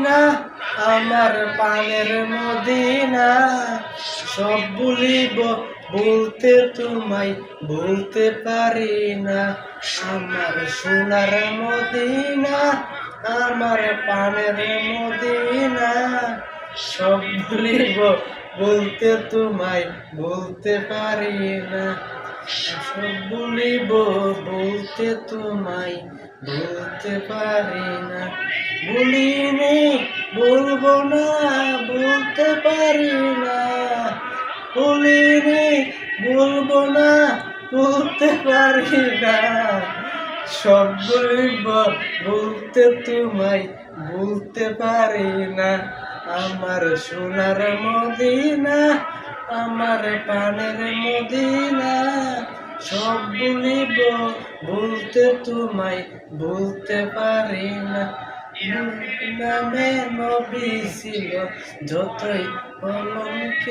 Medina আমার পানের Medina, সব ভুলিব বলতে তোমায় বলতে পারি না। আমার সোনার মদিনা আমার পানের মদিনা, সব ভুলিব বলতে তোমায় বলতে পারি না। সব ভুলিব বলতে তোমায় বলতে পারি না। ভুলিনি বলবো না বলতে পারি না। ভুলিনি বলবো না বলতে পারি না। সব ভুলিব বলতে তোমায় বলতে পারি না। আমার সোনার মদিনা আমার পানের মদিনা, সব ভুলিব বলতে তোমায় বলতে পারি না। নামে নবী ছিল যতই কলঙ্কিত।